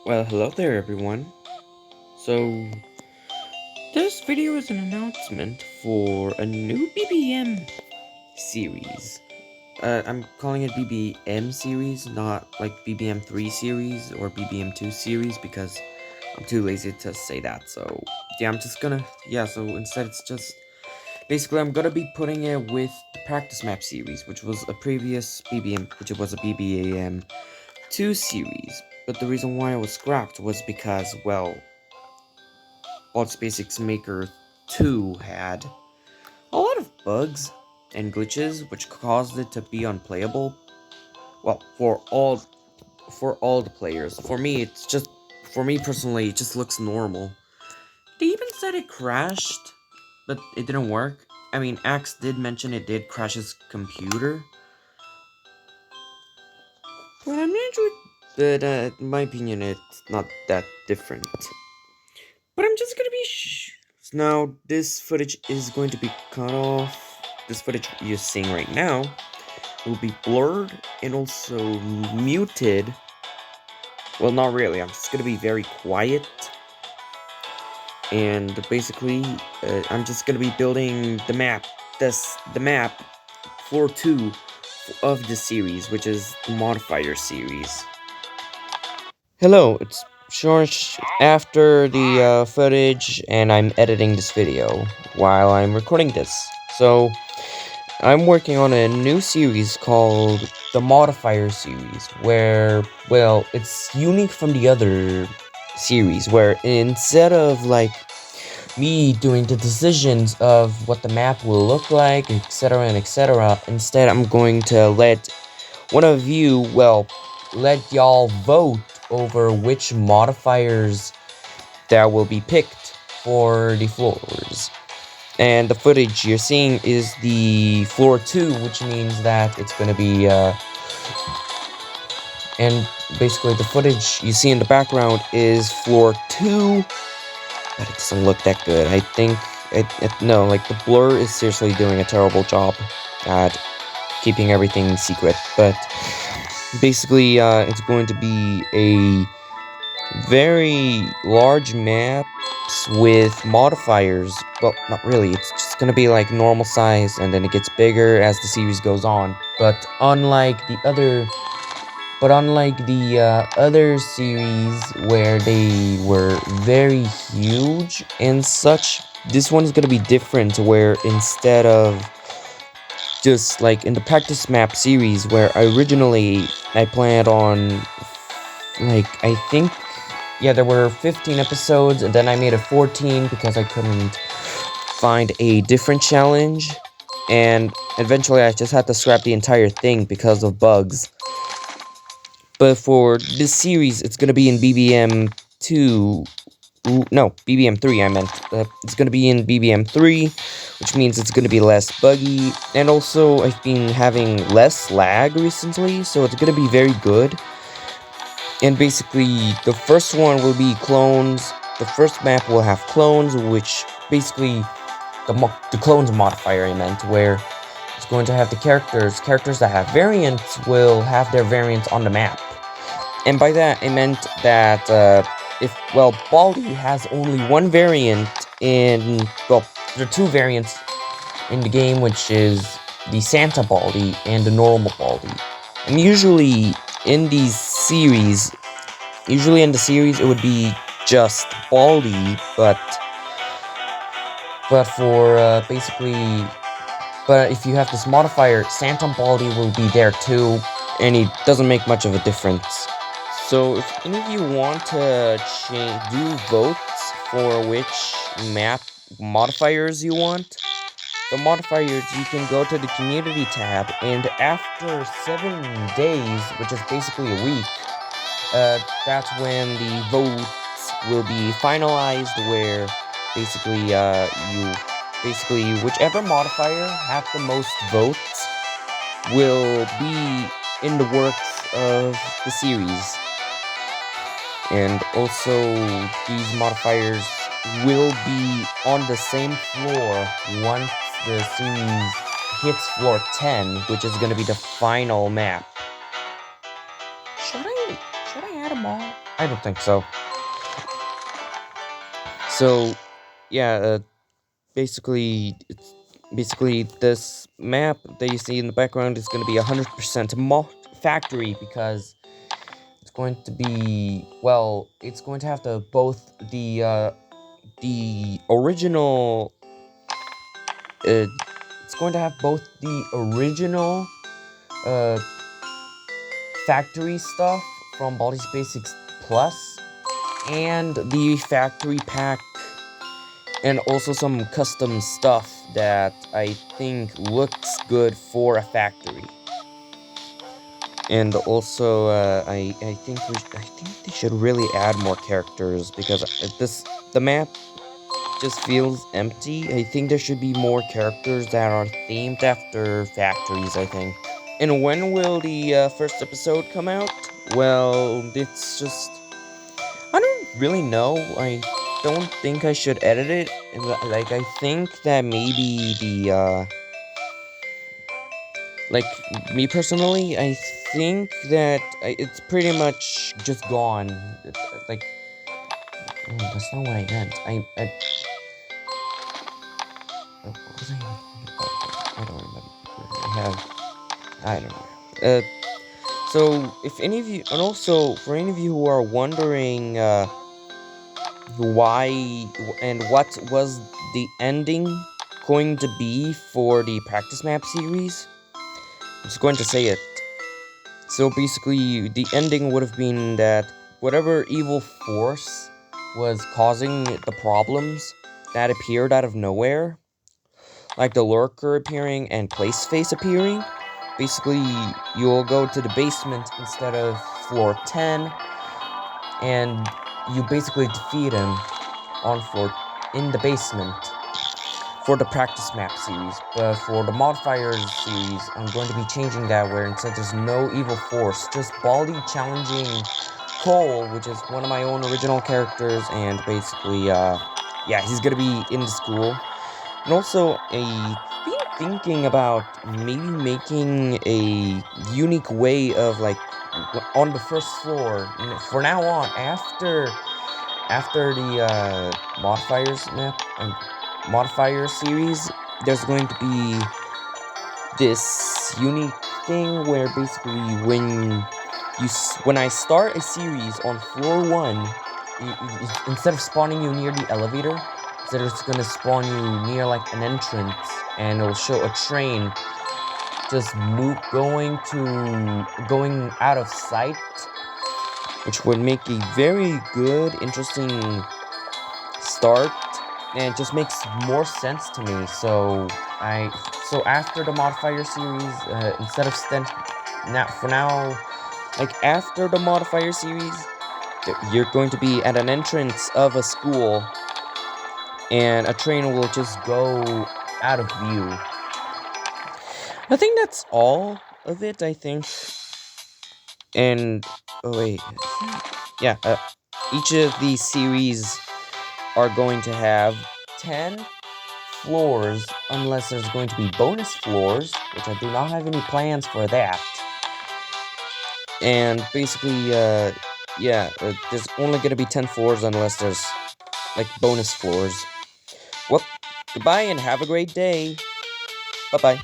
Well, hello there, everyone. So, this video is an announcement for a new BBM series. I'm calling it BBM series, not like bbm3 series or bbm2 series because I'm too lazy to say that. So, yeah, so instead it's just, basically I'm gonna be putting it with the practice map series, which was a previous which was a BBAM2 series. But the reason why it was scrapped was because, well, Bots Basics Maker 2 had a lot of bugs and glitches which caused it to be unplayable. Well, for all the players. For me personally, it just looks normal. They even said it crashed, but it didn't work. I mean, Axe did mention it did crash his computer, but I'm not sure. But in my opinion, it's not that different. But I'm just gonna be now, this footage is going to be cut off. This footage you're seeing right now will be blurred and also muted. Well, not really. I'm just gonna be very quiet. And basically, I'm just gonna be building the map. The map for 2 of the series, which is the modifier series. Hello, it's George after the footage, and I'm editing this video while I'm recording this. So, I'm working on a new series called the Modifier series, where, well, it's unique from the other series, where instead of, like, me doing the decisions of what the map will look like, etc. and etc., instead I'm going to let one of you, well, let y'all vote over which modifiers that will be picked for the floors. And the footage you're seeing is the floor 2, which means that it's going to be, and basically the footage you see in the background is floor 2, but it doesn't look that good. I think, no, like, the blur is seriously doing a terrible job at keeping everything secret, but basically, it's going to be a very large maps with modifiers. Well, not really, it's just gonna be like normal size, and then it gets bigger as the series goes on. But unlike the other series where they were very huge and such, this one is gonna be different, where instead of just like in the practice map series, where originally I planned on, like, I think, yeah, there were 15 episodes, and then I made a 14 because I couldn't find a different challenge, and eventually I just had to scrap the entire thing because of bugs. But for this series, it's gonna be in BBM2, no, BBM3 I meant. It's gonna be in BBM3, which means it's gonna be less buggy, and also I've been having less lag recently, so it's gonna be very good. And basically, the first one will be clones. The first map will have clones, which basically the clones modifier I meant, where it's going to have the characters that have variants will have their variants on the map. And by that, I meant that Baldi has only one variant well, there are 2 variants in the game, which is the Santa Baldi and the normal Baldi. And usually in the series, it would be just Baldi, but if you have this modifier, Santa Baldi will be there too, and it doesn't make much of a difference. So if any of you want to do votes for which map modifiers you want, the modifiers, you can go to the community tab, and after 7 days, which is basically a week, that's when the votes will be finalized, where whichever modifier have the most votes will be in the works of the series. And also, these modifiers will be on the same floor once the series hits floor 10, which is going to be the final map. Should I add them all? I don't think so. So, yeah, basically, this map that you see in the background is going to be 100% factory because it's going to be, well, it's going to have both the original, it's going to have both the original uh, factory stuff from Baldi's Basics Plus and the factory pack, and also some custom stuff that I think looks good for a factory. And also, I think they should really add more characters because the map just feels empty. I think there should be more characters that are themed after factories, I think. And when will the first episode come out? Well, it's just, I don't really know. I don't think I should edit it. Like, I think that maybe like, me personally, I think that it's pretty much just gone. Like, oh, that's not what I meant. What was I don't remember. I don't know. So, if any of you, and also, for any of you who are wondering, why and what was the ending going to be for the practice map series, I'm just going to say it. So basically, the ending would have been that whatever evil force was causing the problems that appeared out of nowhere, like the lurker appearing and Placeface appearing, basically you'll go to the basement instead of floor 10, and you basically defeat him on floor in the basement for the practice map series. But for the modifiers series, I'm going to be changing that where instead there's no evil force, just Baldi challenging Cole, which is one of my own original characters, and basically, yeah, he's gonna be in the school. And also, I've been thinking about maybe making a unique way of, like, on the first floor, for now on, after the modifiers map and modifier series, there's going to be this unique thing where basically when I start a series on floor 1, instead of spawning you near the elevator, instead it's gonna spawn you near like an entrance, and it'll show a train just going out of sight, which would make a very good, interesting start, and it just makes more sense to me. So after the modifier series, instead of like after the modifier series, you're going to be at an entrance of a school, and a train will just go out of view. I think that's all of it, I think. And, oh wait, yeah, each of these series are going to have 10 floors, unless there's going to be bonus floors, which I do not have any plans for that. And basically, yeah, there's only gonna be 10 floors unless there's, like, bonus floors. Well, goodbye and have a great day. Bye-bye.